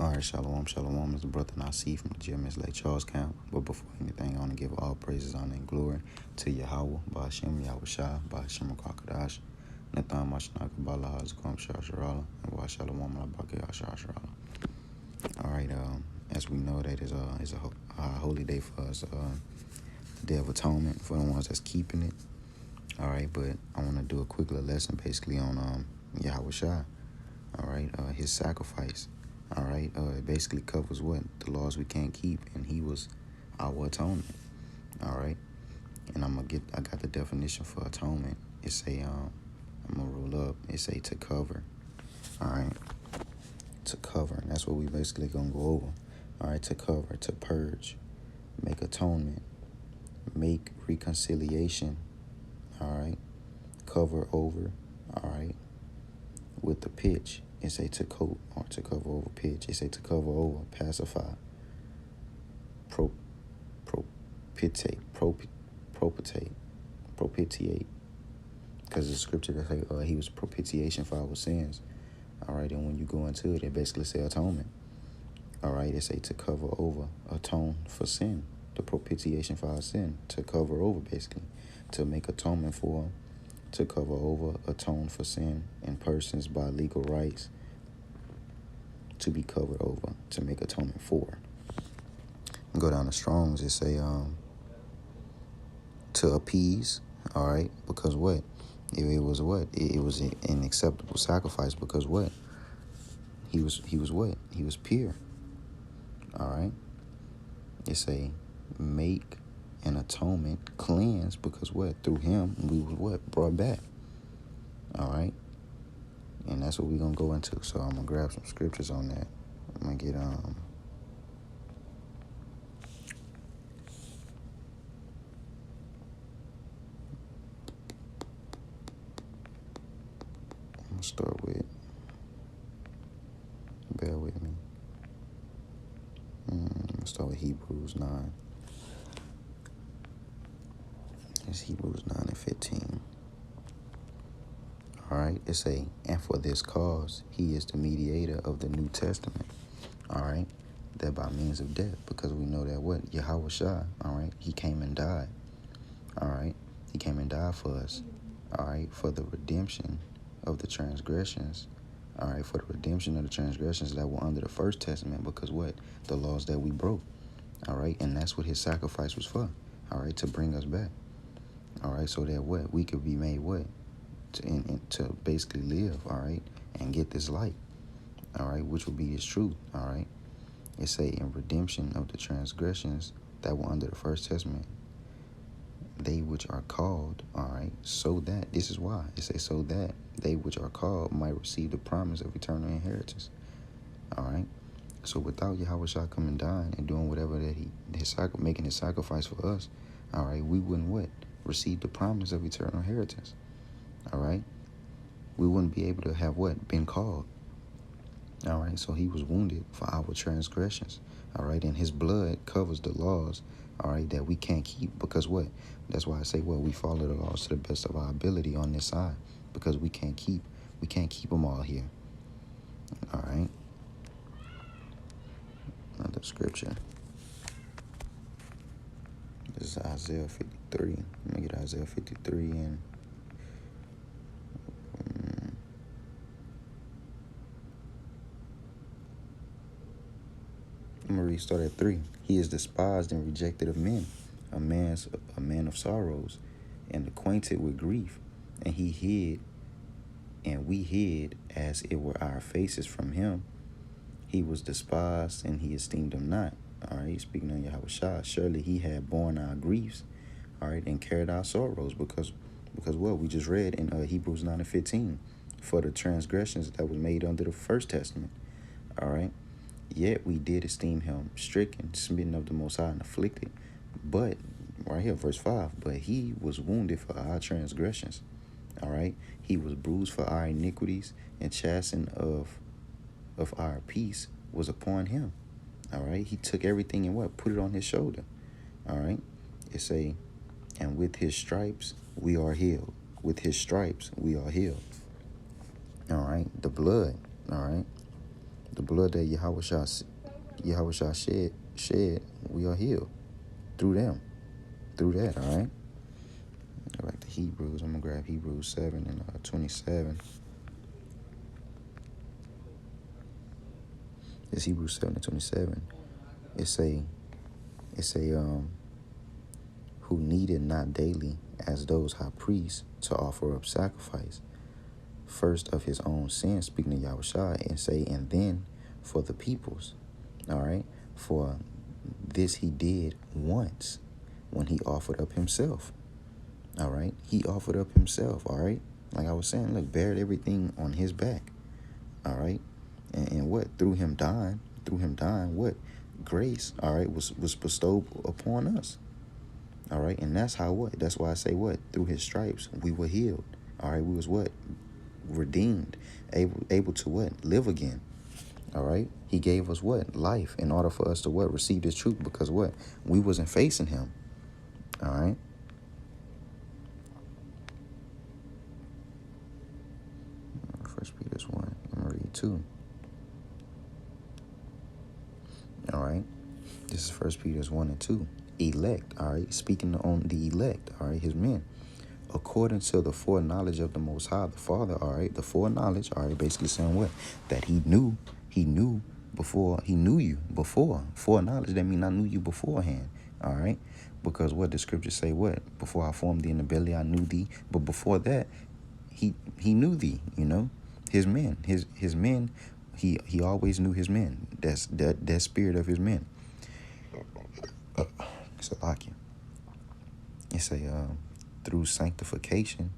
All right, shalom, shalom. It's the brother Nasi from the GMS Lake Charles Camp. But before anything, I want to give all praises, honor, and glory to Yahweh, Ba'ashem, Yahweh Shai, Ba'ashem, Kakadash, Nathan, Mashnaka, Bala, Hazakom, Shasharala, and Ba'ashalom, Labaka, Shasharala. All right, as we know, that is a holy day for us, the Day of Atonement, for the ones that's keeping it. All right, but I want to do a quick little lesson basically on Yahweh Shai. All right, his sacrifice. All right, it basically covers what? The laws we can't keep, and he was our atonement. All right, and I got the definition for atonement. It say, I'm gonna roll up. It say to cover. All right, to cover, and that's what we basically gonna go over. All right, to cover, to purge, make atonement, make reconciliation. All right, cover over. All right, with the pitch. It say to coat or to cover over pitch. It say to cover over, pacify, propitiate. Because the scripture that say he was propitiation for our sins. All right, and when you go into it, it basically say atonement. All right, it say to cover over, atone for sin, the propitiation for our sin, to cover over basically, to make atonement for, to cover over, atone for sin in persons by legal rights, to be covered over, to make atonement for. Go down to Strong's, it say to appease, all right, because what? It was what? It was an acceptable sacrifice because what? He was what? He was pure. All right. It say make an atonement, cleanse, because what? Through him we was what? Brought back. All right. And that's what we're gonna go into. So I'm gonna grab some scriptures on that. I'm gonna get I'm gonna start with, bear with me. I'm gonna start with Hebrews 9. It's Hebrews 9 and 15. All right, it say, and for this cause, he is the mediator of the New Testament. All right, that by means of death, because we know that what? Yahweh Shai, all right, he came and died. All right, he came and died for us. All right, for the redemption of the transgressions. All right, for the redemption of the transgressions that were under the first testament, because what? The laws that we broke. All right, and that's what his sacrifice was for. All right, to bring us back. All right, so that what? We could be made what? To basically live, all right, and get this light, all right, which will be his truth, all right. It say in redemption of the transgressions that were under the first testament, they which are called, all right, so that, this is why, it say so that they which are called might receive the promise of eternal inheritance, all right. So without Yahweh Shai coming down and doing whatever that making his sacrifice for us, all right, we wouldn't what? Receive the promise of eternal inheritance. All right, we wouldn't be able to have what? Been called. All right, so he was wounded for our transgressions. All right, and his blood covers the laws, all right, that we can't keep, because what? That's why I say, well, we follow the laws to the best of our ability on this side, because we can't keep them all here. All right, another scripture. This is Isaiah 53. Let me get Isaiah 53 and I'm gonna restart at 3. He is despised and rejected of men, a man of sorrows, and acquainted with grief. And he hid, and we hid, as it were our faces from him. He was despised, and he esteemed him not. All right, speaking on Yahweh Shai, surely he had borne our griefs, all right, and carried our sorrows, because what we just read in Hebrews 9 and 15, for the transgressions that was made under the first testament. All right. Yet we did esteem him stricken, smitten of the Most High, and afflicted. But, right here, verse 5, but he was wounded for our transgressions. All right? He was bruised for our iniquities, and chastening of our peace was upon him. All right? He took everything and what? Put it on his shoulder. All right? It say, and with his stripes we are healed. With his stripes we are healed. All right? The blood, all right? the blood that Yahweh Shah shed, we are healed through them, through that, all right? Go back to Hebrews. I'm going to grab Hebrews 7 and 27. It's Hebrews 7 and 27. It say, who needed not daily as those high priests to offer up sacrifice, first of his own sin, speaking to Yahushua, and say, and then for the people's. All right? For this he did once when he offered up himself. All right? He offered up himself. All right? Like I was saying, look, bared everything on his back. All right? And what? Through him dying, what? Grace, all right, was bestowed upon us. All right? And that's how what? That's why I say what? Through his stripes, we were healed. All right? We was what? Redeemed, able to what? Live again. All right? He gave us what? Life, in order for us to what? Receive this truth, because what? We wasn't facing him. All right? First Peter's 1. I'm going to read 2. All right? This is First Peter's 1 and 2. Elect, all right? Speaking on the elect, all right? His men. According to the foreknowledge of the Most High, the Father, all right? The foreknowledge, all right? Basically saying what? That he knew before, he knew you before. Foreknowledge, that means I knew you beforehand, all right? Because what the scriptures say, what? Before I formed thee in the belly, I knew thee. But before that, he knew thee, you know? His men, his men, he always knew his men. That's that spirit of his men. It's a lock-in. It's a through sanctification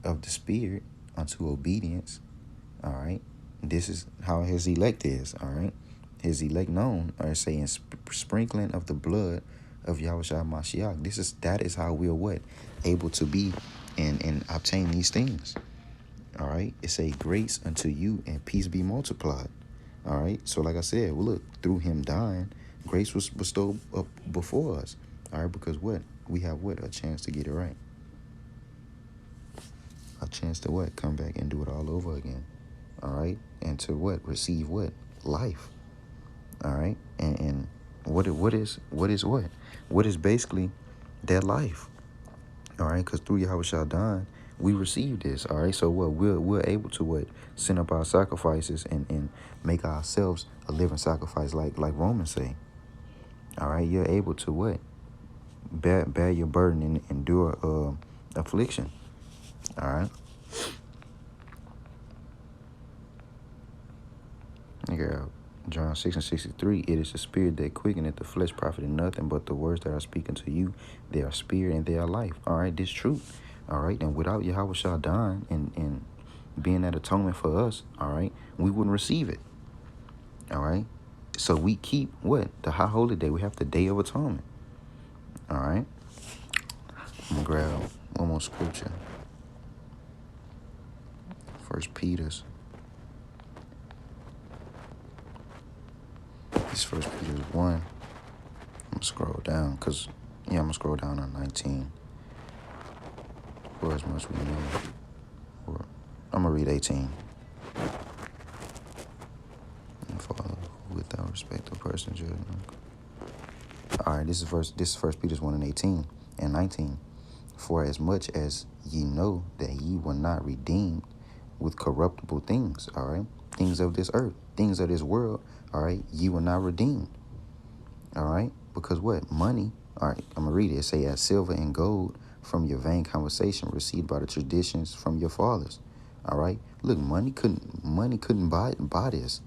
of the spirit unto obedience. All right. This is how his elect is. All right. His elect known, or saying sprinkling of the blood of Yahushua Mashiach. That is how we're what? Able to be and obtain these things. All right. It's a grace unto you and peace be multiplied. All right. So like I said, well, look, through him dying, grace was bestowed up before us. All right. Because what? We have what? A chance to get it right. A chance to what? Come back and do it all over again. All right. And to what? Receive what? Life. All right. And what is what? What is basically that life? All right. Because through Yahushua dying, we received this. All right. So what? We're able to what? Send up our sacrifices and make ourselves a living sacrifice, like Romans say. All right. You're able to what? Bear your burden and endure affliction. All right. John 6 and 63. It is the spirit that quickeneth, the flesh profited nothing, but the words that I speak unto you, they are spirit and they are life. All right. This truth. All right. And without Yahweh Shah dying and being that atonement for us, all right, we wouldn't receive it. All right. So we keep what? The high holy day. We have the Day of Atonement. All right. I'm going to grab one more scripture. First Peter's. This First Peter's 1. I'm going to scroll down because, I'm going to scroll down on 19. For as much we know. I'm going to read 18. And follow without respect of person judgment. All right, this is First Peter's 1 and 18 and 19. For as much as ye know that ye were not redeemed with corruptible things, all right, things of this earth, things of this world, all right, ye were not redeemed, all right, because what? Money, all right, I'm going to read it. It say, as silver and gold from your vain conversation received by the traditions from your fathers, all right. Look, money couldn't buy this,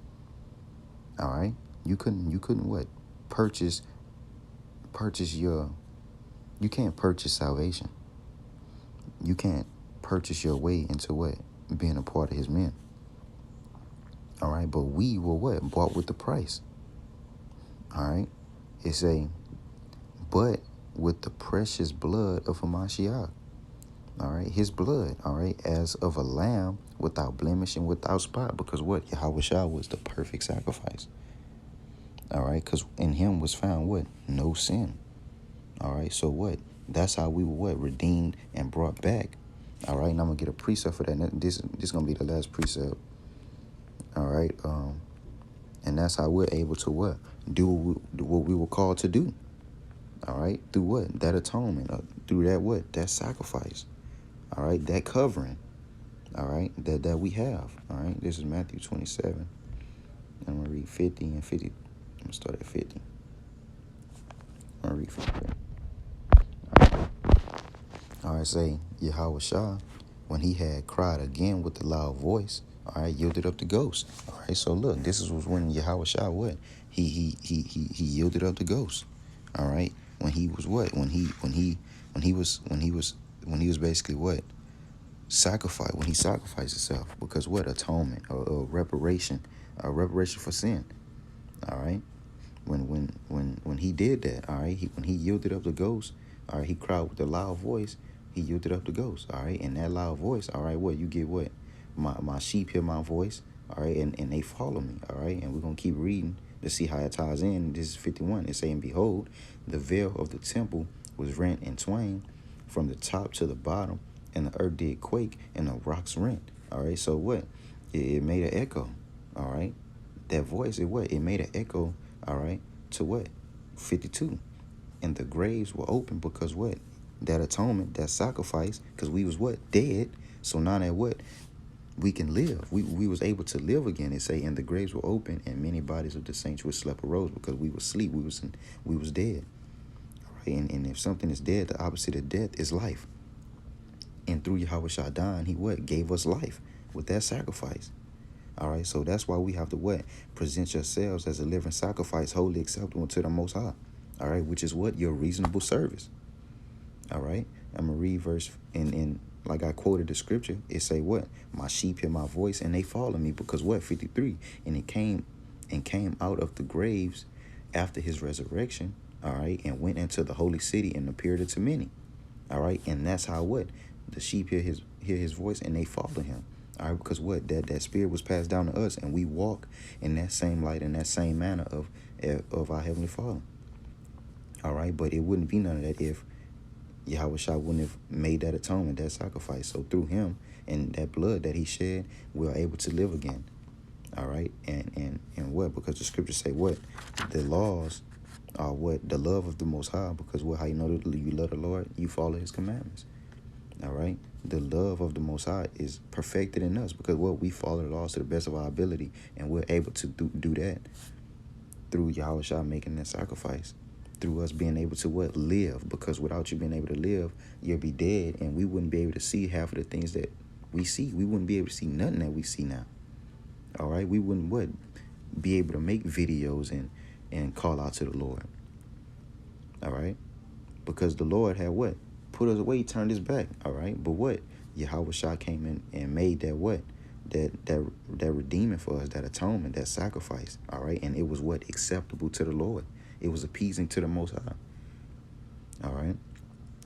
all right. You couldn't what? Purchase you can't purchase salvation. You can't purchase your way into what? Being a part of his men. All right, but we were what? Bought with the price. All right, it's but with the precious blood of Hamashiach. All right, his blood, all right, as of a lamb without blemish and without spot. Because what? Yahweh Shah was the perfect sacrifice. All right, because in him was found what? No sin. All right, so what? That's how we were what? Redeemed and brought back. All right, and I'm going to get a precept for that. This is going to be the last precept. All right, And that's how we're able to what? Do what we were called to do. All right? Through what? That atonement. Through that what? That sacrifice. All right? That covering. All right? That we have. All right? This is Matthew 27. I'm going to read 50 and 50. I'm going to start at 50. I'm going to read 50. All right, say, Yahweh Shah, when he had cried again with a loud voice, all right, yielded up the ghost. All right, so look, this was when Yahweh Shah what? He yielded up the ghost. All right, when he was what? When he was basically what? Sacrifice. When he sacrificed himself, because what? Atonement, or reparation for sin. All right. When he did that, all right, when he yielded up the ghost, all right, he cried with a loud voice, he yielded up the ghost, all right, and that loud voice, all right, what, you get what? My sheep hear my voice, all right, and they follow me, all right, and we're going to keep reading to see how it ties in. This is 51. It's saying, behold, the veil of the temple was rent in twain from the top to the bottom, and the earth did quake, and the rocks rent, all right, so what? It made an echo, all right, that voice, it made an echo, all right, to what? 52. And the graves were open because what? That atonement, that sacrifice, because we was what? Dead. So now that what? We can live. We was able to live again. It say, and the graves were open, and many bodies of the saints which slept arose, because we was asleep. We was dead. All right. And if something is dead, the opposite of death is life. And through Yahweh Shaddai, he what? Gave us life with that sacrifice. All right, so that's why we have to what? Present yourselves as a living sacrifice, wholly acceptable to the Most High. All right, which is what? Your reasonable service. All right, I'm going to read verse, and like I quoted the scripture, it say what? My sheep hear my voice, and they follow me, because what? 53, and it came out of the graves after his resurrection, all right, and went into the holy city and appeared unto many. All right, and that's how what? The sheep hear his voice, and they follow him. All right, because what? That spirit was passed down to us, and we walk in that same light, in that same manner of our Heavenly Father. All right, but it wouldn't be none of that if Yahweh Shah wouldn't have made that atonement, that sacrifice. So through him and that blood that he shed, we are able to live again. All right, and what? Because the scriptures say what? The laws are what? The love of the Most High, because what? How you know that you love the Lord? You follow his commandments. All right, the love of the Most High is perfected in us, because what? We follow the laws to the best of our ability, and we're able to do that through Yahweh Shah making that sacrifice, through us being able to what? Live, because without you being able to live, you'll be dead, and we wouldn't be able to see half of the things that we see. We wouldn't be able to see nothing that we see now. All right, we wouldn't what? Be able to make videos and call out to the Lord. All right, because the Lord had what? Put us away, turned his back. All right, but what? Yahweh Shah came in and made that what? That redeeming for us, that atonement, that sacrifice. All right, and it was what? Acceptable to the Lord. It was appeasing to the Most High. All right,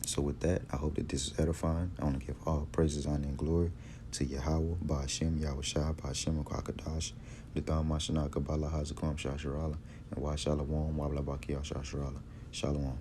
so with that, I hope that this is edifying. I want to give all praises, honor, and glory to Yahweh, Ba'ashem, Yahweh Shah, Ba'ashem, Kwakadash, Lidam Mashanaka, Bala Hazakom, Shasharala, and Wa Shalom, Wabla Bakia, Shasharala. Shalom.